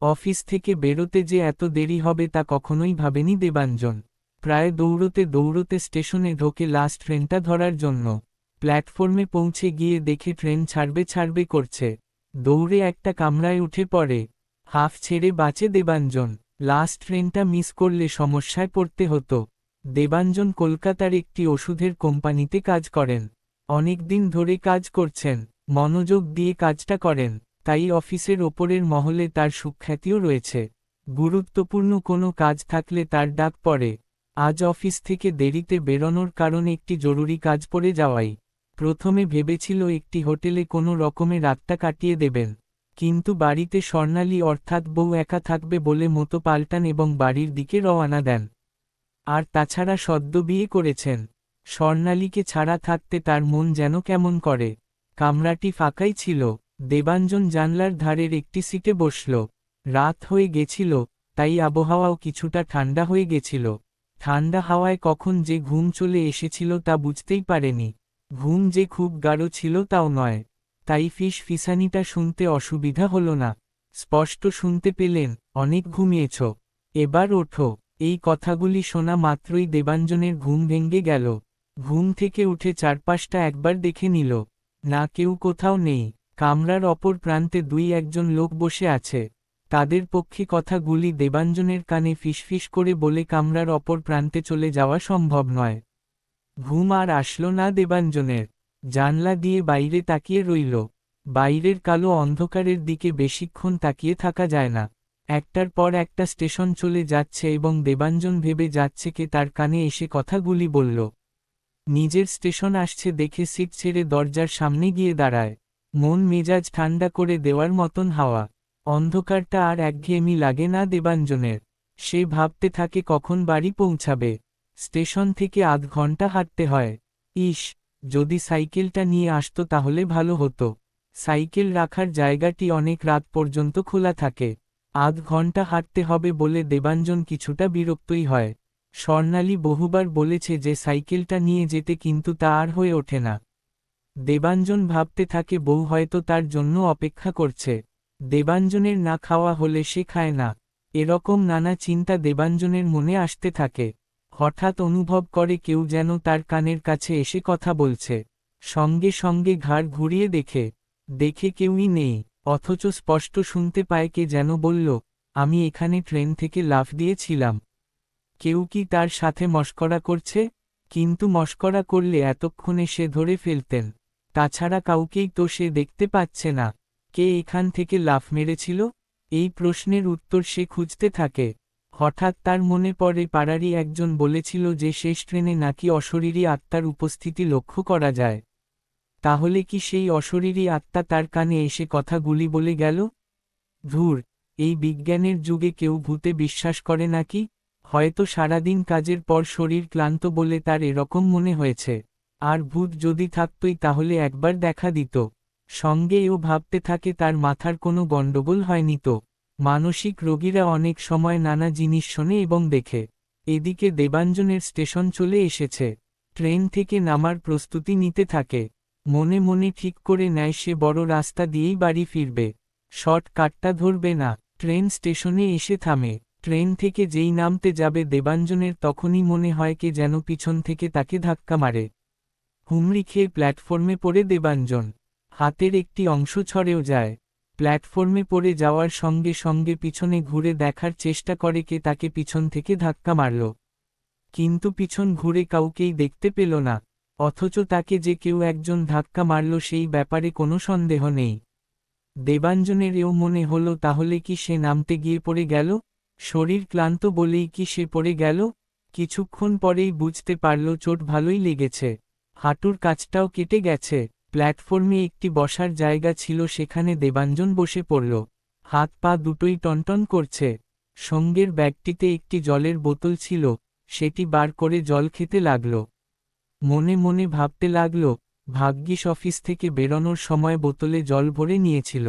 Office থেকে বেরোতে যে এত দেরি হবে তা কখনোই ভাবেনি দেবাঞ্জন। প্রায় দৌড়তে দৌড়তে স্টেশনে ঢোকে লাস্ট ট্রেনটা ধরার জন্য। প্ল্যাটফর্মে পৌঁছে গিয়ে দেখে ট্রেন ছাড়বে ছাড়বে করছে। দৌড়ে একটা কামরায় উঠে পড়ে। হাফ ছেড়ে বাঁচে দেবাঞ্জন। লাস্ট ট্রেনটা মিস করলে সমস্যায় পড়তে হতো। দেবাঞ্জন কলকাতার একটি ওষুধের কোম্পানিতে কাজ করেন। অনেক দিন ধরে কাজ করছেন, মনোযোগ দিয়ে কাজটা করেন, তাই অফিসের ওপরের মহলে তার সুখ্যাতিও রয়েছে। গুরুত্বপূর্ণ কোনো কাজ থাকলে তার ডাক পড়ে। আজ অফিস থেকে দেরিতে বেরোনোর কারণে একটি জরুরি কাজ পড়ে যাওয়াই। প্রথমে ভেবেছিল একটি হোটেলে কোনো রকমে রাতটা কাটিয়ে দেবেন, কিন্তু বাড়িতে স্বর্ণালী অর্থাৎ বউ একা থাকবে বলে মতো পাল্টান এবং বাড়ির দিকে রওনা দেন। আর তাছাড়া সদ্য বিয়ে করেছেন, স্বর্ণালীকে ছাড়া থাকতে তার মন যেন কেমন করে। কামরাটি ফাঁকাই ছিল। দেবাঞ্জন জানলার ধারের একটি সিটে বসল। রাত হয়ে গেছিল, তাই আবহাওয়াও কিছুটা ঠান্ডা হয়ে গেছিল। ঠান্ডা হাওয়ায় কখন যে ঘুম চলে এসেছিল তা বুঝতেই পারেনি। ঘুম যে খুব গাঢ় ছিল তাও নয়, তাই ফিসফিসানিটা শুনতে অসুবিধা হলো না। স্পষ্ট শুনতে পেলেন, অনেক ঘুমিয়েছ, এবার ওঠো। এই কথাগুলি শোনা মাত্রই দেবাঞ্জনের ঘুম ভেঙে গেল। ঘুম থেকে উঠে চারপাশটা একবার দেখে নিল। না, কেউ কোথাও নেই। কামরার অপর প্রান্তে দুই একজন লোক বসে আছে। তাদের পক্ষে কথাগুলি দেবাঞ্জনের কানে ফিসফিস করে বলে কামরার অপর প্রান্তে চলে যাওয়া সম্ভব নয়। ঘুম আর আসলো না দেবাঞ্জনের। জানলা দিয়ে বাইরে তাকিয়ে রইল। বাইরের কালো অন্ধকারের দিকে বেশিক্ষণ তাকিয়ে থাকা যায় না। একটার পর একটা স্টেশন চলে যাচ্ছে এবং দেবাঞ্জন ভেবে যাচ্ছে কে তার কানে এসে কথাগুলি বলল। নিজের স্টেশন আসছে দেখে সিট ছেড়ে দরজার সামনে গিয়ে দাঁড়ায়। মন মেজাজ ঠান্ডা করে দেওয়ার মতন হাওয়া। অন্ধকারটা আর একঘেয়েমি লাগে না দেবাঞ্জনের। সে ভাবতে থাকে কখন বাড়ি পৌঁছাবে। স্টেশন থেকে আধ ঘন্টা হাঁটতে হয়। ইস, যদি সাইকেলটা নিয়ে আসতো তাহলে ভালো হতো। সাইকেল রাখার জায়গাটি অনেক রাত পর্যন্ত খোলা থাকে। আধ ঘন্টা হাঁটতে হবে বলে দেবাঞ্জন কিছুটা বিরক্তই হয়। স্বর্ণালী বহুবার বলেছে যে সাইকেলটা নিয়ে যেতে, কিন্তু তা আর হয়ে ওঠে না। দেবাঞ্জন ভাবতে থাকে বউ হয়তো তার জন্য অপেক্ষা করছে। দেবাঞ্জনের না খাওয়া হলে সে খায় না। এরকম নানা চিন্তা দেবাঞ্জনের মনে আসতে থাকে। হঠাৎ অনুভব করে কেউ যেন তার কানের কাছে এসে কথা বলছে। সঙ্গে সঙ্গে ঘাড় ঘুরিয়ে দেখে কেউই নেই, অথচ স্পষ্ট শুনতে পায় কে যেন বলল, আমি এখানে ট্রেন থেকে লাফ দিয়েছিলাম। কেউ কি তার সাথে মশকরা করছে? কিন্তু মশকরা করলে এতক্ষণে সে ধরে ফেলতেন। তাছাড়া কাউকেই তো সে দেখতে পাচ্ছে না। কে এখান থেকে লাফ মেরেছিল? এই প্রশ্নের উত্তর সে খুঁজতে থাকে। হঠাৎ তার মনে পড়ে পাড়ারই একজন বলেছিল যে শেষ ট্রেনে নাকি অশরীরী আত্মার উপস্থিতি লক্ষ্য করা যায়। তাহলে কি সেই অশরীরী আত্মা তার কানে এসে কথাগুলি বলে গেল? ধুর, এই বিজ্ঞানের যুগে কেউ ভূতে বিশ্বাস করে নাকি? হয়তো সারাদিন কাজের পর শরীর ক্লান্ত বলে তার এরকম মনে হয়েছে। আর ভূত যদি থাকতই তাহলে একবার দেখা দিত। সঙ্গে এও ভাবতে থাকে তার মাথার কোনো গণ্ডগোল হয়নি তো। মানসিক রোগীরা অনেক সময় নানা জিনিস শোনে এবং দেখে। এদিকে দেবাঞ্জনের স্টেশন চলে এসেছে। ট্রেন থেকে নামার প্রস্তুতি নিতে থাকে। মনে মনে ঠিক করে নেয় সে বড় রাস্তা দিয়েই বাড়ি ফিরবে। শর্ট কাটটা ধরবে না। ট্রেন স্টেশনে এসে থামে। ট্রেন থেকে যেই নামতে যাবে দেবাঞ্জনের তখনই মনে হয় কে যেন পিছন থেকে তাকে ধাক্কা মারে। হুমড়ি খেয়ে প্ল্যাটফর্মে পড়ে দেবাঞ্জন। হাতের একটি অংশ ছড়েও যায়। প্ল্যাটফর্মে পড়ে যাওয়ার সঙ্গে সঙ্গে পিছনে ঘুরে দেখার চেষ্টা করে কে তাকে পিছন থেকে ধাক্কা মারল। কিন্তু পিছন ঘুরে কাউকেই দেখতে পেল না। অথচ তাকে যে কেউ একজন ধাক্কা মারল সেই ব্যাপারে কোনো সন্দেহ নেই। দেবাঞ্জনের এও মনে হলো তাহলে কি সে নামতে গিয়ে পড়ে গেল? শরীর ক্লান্ত বলেই কি সে পড়ে গেল? কিছুক্ষণ পরেই বুঝতে পারল চোট ভালোই লেগেছে। হাঁটুর কাছটাও কেটে গেছে। প্ল্যাটফর্মে একটি বসার জায়গা ছিল, সেখানে দেবাঞ্জন বসে পড়ল। হাত পা দুটোই টনটন করছে। সঙ্গের ব্যাগটিতে একটি জলের বোতল ছিল, সেটি বার করে জল খেতে লাগল। মনে মনে ভাবতে লাগল, ভাগ্যিস অফিস থেকে বেরোনোর সময় বোতলে জল ভরে নিয়েছিল।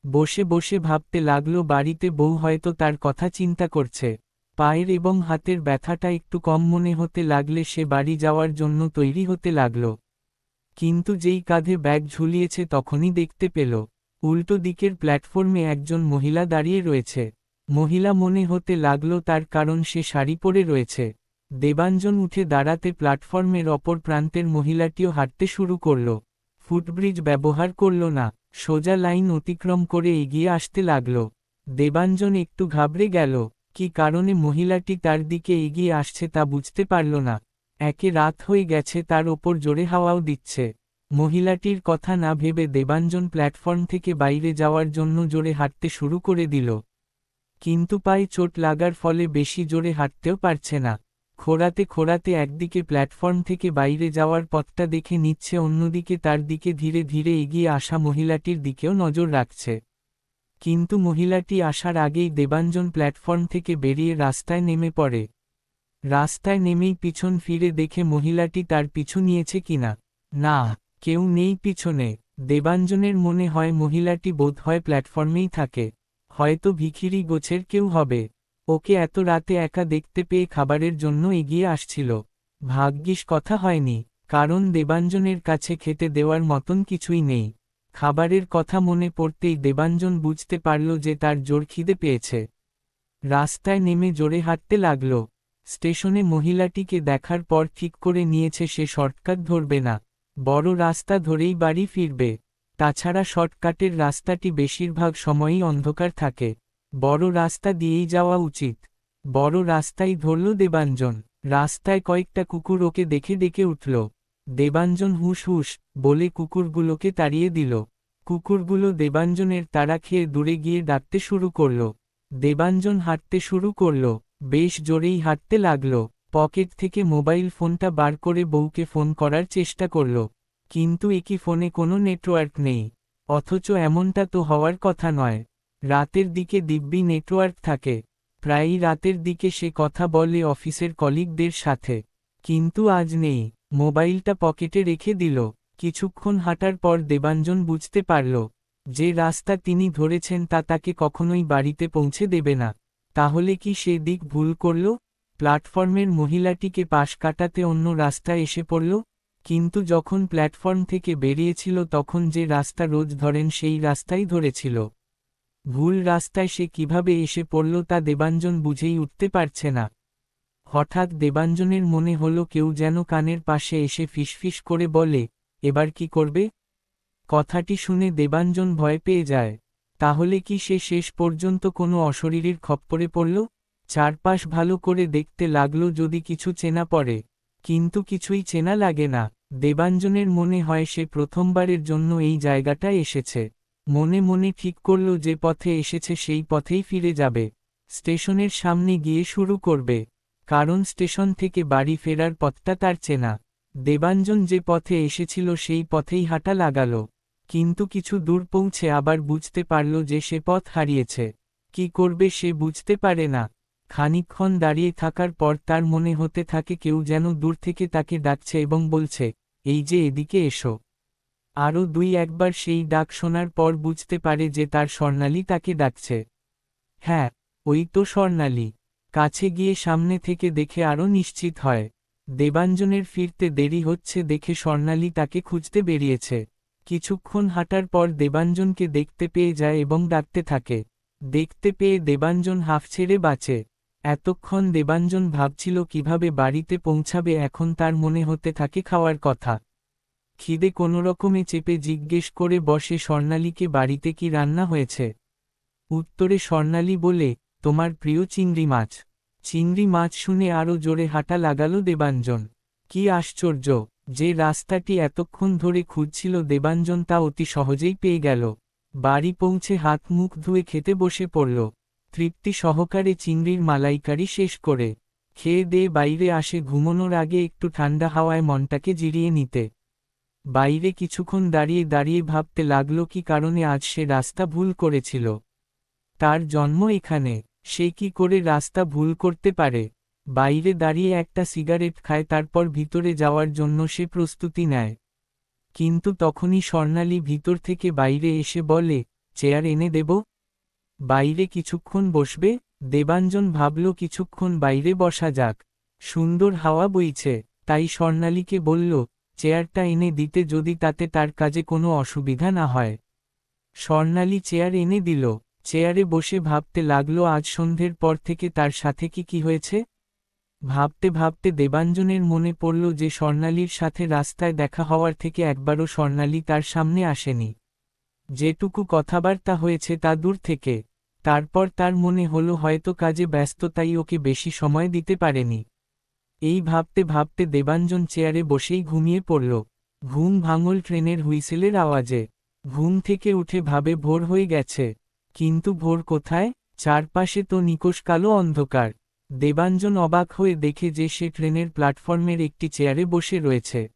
বসে বসে ভাবতে লাগল বাড়িতে বউ হয়তো তার কথা চিন্তা করছে। পায়ের এবং হাতের ব্যথাটা একটু কম মনে হতে লাগলে সে বাড়ি যাওয়ার জন্য তৈরি হতে লাগল। কিন্তু যেই কাঁধে ব্যাগ ঝুলিয়েছে তখনই দেখতে পেল উল্টো দিকের প্ল্যাটফর্মে একজন মহিলা দাঁড়িয়ে রয়েছে। মহিলা মনে হতে লাগলো তার কারণ সে শাড়ি পরে রয়েছে। দেবাঞ্জন উঠে দাঁড়াতে প্ল্যাটফর্মের অপর প্রান্তের মহিলাটিও হাঁটতে শুরু করল। ফুটব্রিজ ব্যবহার করল না, সোজা লাইন অতিক্রম করে এগিয়ে আসতে লাগল। দেবাঞ্জন একটু ঘাবড়ে গেল, কি কারণে মহিলাটি তার দিকে এগিয়ে আসছে তা বুঝতে পারল না। একে রাত হয়ে গেছে, তার ওপর জোরে হাওয়াও দিচ্ছে। মহিলাটির কথা না ভেবে দেবাঞ্জন প্ল্যাটফর্ম থেকে বাইরে যাওয়ার জন্য জোরে হাঁটতে শুরু করে দিল। কিন্তু পায়ে চোট লাগার ফলে বেশি জোরে হাঁটতেও পারছে না। খোঁড়াতে খোঁড়াতে একদিকে প্ল্যাটফর্ম থেকে বাইরে যাওয়ার পথটা দেখে নিচ্ছে, অন্যদিকে তার দিকে ধীরে ধীরে এগিয়ে আসা মহিলাটির দিকেও নজর রাখছে। কিন্তু মহিলাটি আসার আগেই দেবাঞ্জন প্ল্যাটফর্ম থেকে বেরিয়ে রাস্তায় নেমে পড়ে। রাস্তায় নেমেই পিছন ফিরে দেখে মহিলাটি তার পিছু নিয়েছে কিনা। না, কেউ নেই পিছনে। দেবাঞ্জনের মনে হয় মহিলাটি বোধহয় প্ল্যাটফর্মেই থাকে, হয়তো ভিখিরি গোছের কেউ হবে। ওকে এত রাতে একা দেখতে পেয়ে খাবারের জন্য এগিয়ে আসছিল। ভাগ্যিস কথা হয়নি, কারণ দেবাঞ্জনের কাছে খেতে দেওয়ার মতন কিছুই নেই। খাবারের কথা মনে পড়তেই দেবাঞ্জন বুঝতে পারল যে তার জোর খিদে পেয়েছে। রাস্তায় নেমে জোরে হাঁটতে লাগল। স্টেশনে মহিলাটিকে দেখার পর ঠিক করে নিয়েছে সে শর্টকাট ধরবে না, বড় রাস্তা ধরেই বাড়ি ফিরবে। তাছাড়া শর্টকাটের রাস্তাটি বেশিরভাগ সময়ই অন্ধকার থাকে, বড় রাস্তা দিয়েই যাওয়া উচিত। বড় রাস্তাই ধরল দেবাঞ্জন। রাস্তায় কয়েকটা কুকুর ওকে দেখে ডেকে উঠল। দেবাঞ্জন হুস হুস বলে কুকুরগুলোকে তাড়িয়ে দিল। কুকুরগুলো দেবাঞ্জনের তাড়া খেয়ে দূরে গিয়ে ডাকতে শুরু করল। দেবাঞ্জন হাঁটতে শুরু করল, বেশ জোরেই হাঁটতে লাগল। পকেট থেকে মোবাইল ফোনটা বার করে বউকে ফোন করার চেষ্টা করল, কিন্তু একই ফোনে কোনো নেটওয়ার্ক নেই। অথচ এমনটা তো হওয়ার কথা নয়, রাতের দিকে দিব্যি নেটওয়ার্ক থাকে। প্রায়ই রাতের দিকে সে কথা বলে অফিসের কলিগদের সাথে, কিন্তু আজ নেই। মোবাইলটা পকেটে রেখে দিল। কিছুক্ষণ হাঁটার পর দেবাঞ্জন বুঝতে পারল যে রাস্তা তিনি ধরেছেন তা তাকে কখনোই বাড়িতে পৌঁছে দেবে না। তাহলে কি সে দিক ভুল করল? প্ল্যাটফর্মের মহিলাটিকে পাশ কাটাতে অন্য রাস্তায় এসে পড়ল, কিন্তু যখন প্ল্যাটফর্ম থেকে বেরিয়েছিল তখন যে রাস্তা রোজ ধরেন সেই রাস্তাই ধরেছিল। ভুল রাস্তায় সে কিভাবে এসে পড়ল তা দেবাঞ্জন বুঝেই উঠতে পারছে না। হঠাৎ দেবাঞ্জনের মনে হলো কেউ যেন কানের পাশে এসে ফিসফিস করে বলে, এবার কি করবে? কথাটি শুনে দেবাঞ্জন ভয় পেয়ে যায়। তাহলে কি সে শেষ পর্যন্ত কোনো অশরীরীর খপ্পরে পড়ল? চারপাশ ভালো করে দেখতে লাগলো যদি কিছু চেনা পড়ে, কিন্তু কিছুই চেনা লাগে না। দেবাঞ্জনের মনে হয় সে প্রথমবারের জন্য এই জায়গাটায় এসেছে। মনে মনে ঠিক করল যে পথে এসেছে সেই পথেই ফিরে যাবে। স্টেশনের সামনে গিয়ে শুরু করবে, কারণ স্টেশন থেকে বাড়ি ফেরার পথটা তার চেনা। দেবাঞ্জন যে পথে এসেছিল সেই পথেই হাঁটা লাগালো, কিন্তু কিছু দূর পৌঁছে আবার বুঝতে পারল যে সে পথ হারিয়েছে। কি করবে সে বুঝতে পারে না। খানিকক্ষণ দাঁড়িয়ে থাকার পর তার মনে হতে থাকে কেউ যেন দূর থেকে তাকে ডাকছে এবং বলছে, এই যে এদিকে এসো। আরও দুই একবার সেই ডাক শোনার পর বুঝতে পারে যে তার স্বর্ণালী তাকে ডাকছে। হ্যাঁ, ওই তো স্বর্ণালী। কাছে গিয়ে সামনে থেকে দেখে আরও নিশ্চিত হয়। দেবাঞ্জনের ফিরতে দেরি হচ্ছে দেখে স্বর্ণালী তাকে খুঁজতে বেরিয়েছে। কিছুক্ষণ হাঁটার পর দেবাঞ্জনকে দেখতে পেয়ে যায় এবং ডাকতে থাকে। দেখতে পেয়ে দেবাঞ্জন হাঁফ ছেড়ে বাঁচে। এতক্ষণ দেবাঞ্জন ভাবছিল কিভাবে বাড়িতে পৌঁছাবে, এখন তার মনে হতে থাকে খাওয়ার কথা। খিদে কোনোরকমে চেপে জিজ্ঞেস করে বসে স্বর্ণালীকে বাড়িতে কি রান্না হয়েছে। উত্তরে স্বর্ণালী বলে, তোমার প্রিয় চিংড়ি মাছ। চিংড়ি মাছ শুনে আরও জোরে হাঁটা লাগালো দেবাঞ্জন। কি আশ্চর্য, যে রাস্তাটি এতক্ষণ ধরে খুঁজছিল দেবাঞ্জন তা অতি সহজেই পেয়ে গেল। বাড়ি পৌঁছে হাত মুখ ধুয়ে খেতে বসে পড়ল। তৃপ্তি সহকারে চিংড়ির মালাইকারি শেষ করে খেয়ে দিয়ে বাইরে আসে ঘুমানোর আগে একটু ঠান্ডা হাওয়ায় মনটাকে জিরিয়ে নিতে। বাইরে কিছুক্ষণ দাঁড়িয়ে দাঁড়িয়ে ভাবতে লাগল কি কারণে আজ সে রাস্তা ভুল করেছিল। তার জন্ম এখানে, সে কি করে রাস্তা ভুল করতে পারে। বাইরে দাঁড়িয়ে একটা সিগারেট খায়, তারপর ভিতরে যাওয়ার জন্য সে প্রস্তুতি নেয়। কিন্তু তখনই স্বর্ণালী ভিতর থেকে বাইরে এসে বলে, চেয়ার এনে দেব? বাইরে কিছুক্ষণ বসবে? দেবাঞ্জন ভাবল কিছুক্ষণ বাইরে বসা যাক, সুন্দর হাওয়া বইছে। তাই স্বর্ণালীকে বলল, চেয়ারটা এনে দিতে যদি তাতে তার কাজে কোনো অসুবিধা না হয়। স্বর্ণালী চেয়ার এনে দিল। চেয়ারে বসে ভাবতে লাগলো আজ সন্ধ্যের পর থেকে তার সাথে কি হয়েছে। ভাবতে ভাবতে দেবাঞ্জনের মনে পড়ল যে স্বর্ণালীর সাথে রাস্তায় দেখা হওয়ার থেকে একবারও স্বর্ণালী তার সামনে আসেনি। যেটুকু কথাবার্তা হয়েছে তা দূর থেকে। তারপর তার মনে হলো হয়তো কাজে ব্যস্ত তাই ওকে বেশি সময় দিতে পারেনি। এই ভাবতে ভাবতে দেবাঞ্জন চেয়ারে বসেই ঘুমিয়ে পড়ল। ঘুম ভাঙল ট্রেনের হুইসেলের আওয়াজে। ঘুম থেকে উঠে ভাবে ভোর হয়ে গেছে। কিন্তু ভোর কোথায়? চারপাশে তো নিকষ কালো অন্ধকার। দেবাঞ্জন অবাক হয়ে দেখে যে সে ট্রেনের প্ল্যাটফর্মের একটি চেয়ারে বসে রয়েছে।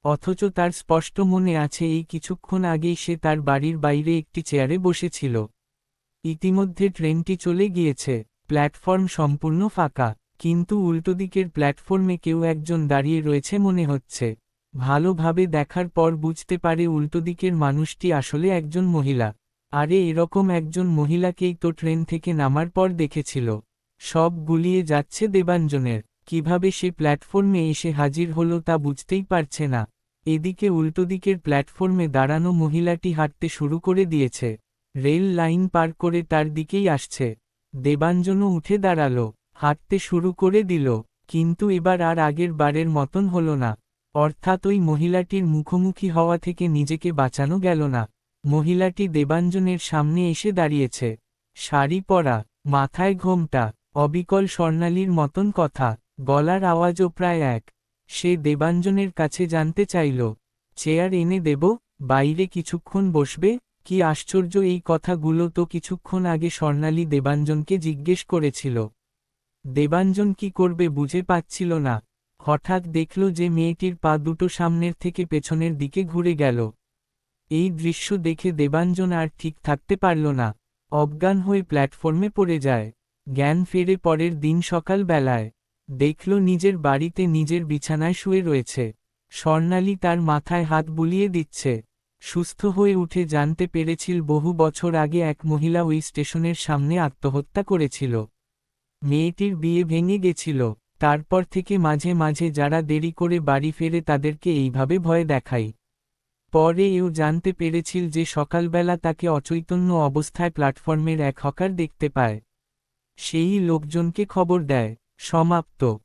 অথচ তার স্পষ্ট মনে আছে এই কিছুক্ষণ আগেই সে তার বাড়ির বাইরে একটি চেয়ারে বসেছিল। ইতিমধ্যে ট্রেনটি চলে গিয়েছে। প্ল্যাটফর্ম সম্পূর্ণ ফাঁকা। কিন্তু উল্টোদিকের প্ল্যাটফর্মে কেউ একজন দাঁড়িয়ে রয়েছে মনে হচ্ছে। ভালোভাবে দেখার পর বুঝতে পারে উল্টোদিকের মানুষটি আসলে একজন মহিলা। আরে এরকম একজন মহিলাকেই তো ট্রেন থেকে নামার পর দেখেছিল। সব গুলিয়ে যাচ্ছে দেবাঞ্জনের। কিভাবে সে প্ল্যাটফর্মে এসে হাজির হলো তা বুঝতেই পারছে না। এদিকে উল্টোদিকের প্ল্যাটফর্মে দাঁড়ানো মহিলাটি হাঁটতে শুরু করে দিয়েছে। রেল লাইন পার করে তার দিকেই আসছে। দেবাঞ্জনও উঠে দাঁড়ালো, হাঁটতে শুরু করে দিল। কিন্তু এবার আর আগের বারের মতন হলো না। অর্থাৎ ওই মহিলাটির মুখোমুখি হওয়া থেকে নিজেকে বাঁচানো গেল না। মহিলাটি দেবাঞ্জনের সামনে এসে দাঁড়িয়েছে। শাড়ি পরা, মাথায় ঘোমটা, অবিকল স্বর্ণালীর মতন কথা, গলার আওয়াজও প্রায় এক। সে দেবাঞ্জনের কাছে জানতে চাইল, চেয়ার এনে দেব, বাইরে কিছুক্ষণ বসবে? কি আশ্চর্য, এই কথাগুলো তো কিছুক্ষণ আগে স্বর্ণালী দেবাঞ্জনকে জিজ্ঞেস করেছিল। দেবাঞ্জন কি করবে বুঝে পাচ্ছিল না। হঠাৎ দেখল যে মেয়েটির পা দুটো সামনের থেকে পেছনের দিকে ঘুরে গেল। এই দৃশ্য দেখে দেবাঞ্জন আর ঠিক থাকতে পারল না। অজ্ঞান হয়ে প্ল্যাটফর্মে পড়ে যায়। জ্ঞান ফেরে পরের দিন সকাল বেলায়। দেখল নিজের বাড়িতে নিজের বিছানায় শুয়ে রয়েছে। স্বর্ণালী তার মাথায় হাত বুলিয়ে দিচ্ছে। সুস্থ হয়ে উঠে জানতে পেরেছিল বহু বছর আগে এক মহিলা ওই স্টেশনের সামনে আত্মহত্যা করেছিল। মেয়েটির বিয়ে ভেঙে গেছিল। তারপর থেকে মাঝে মাঝে যারা দেরি করে বাড়ি ফেরে তাদেরকে এইভাবে ভয় দেখায়। পরে এও জানতে পেরেছিল যে সকালবেলা তাকে অচৈতন্য অবস্থায় প্ল্যাটফর্মের এক হকার দেখতে পায়। সেই লোকজনকে খবর দেয়। সমাপ্ত।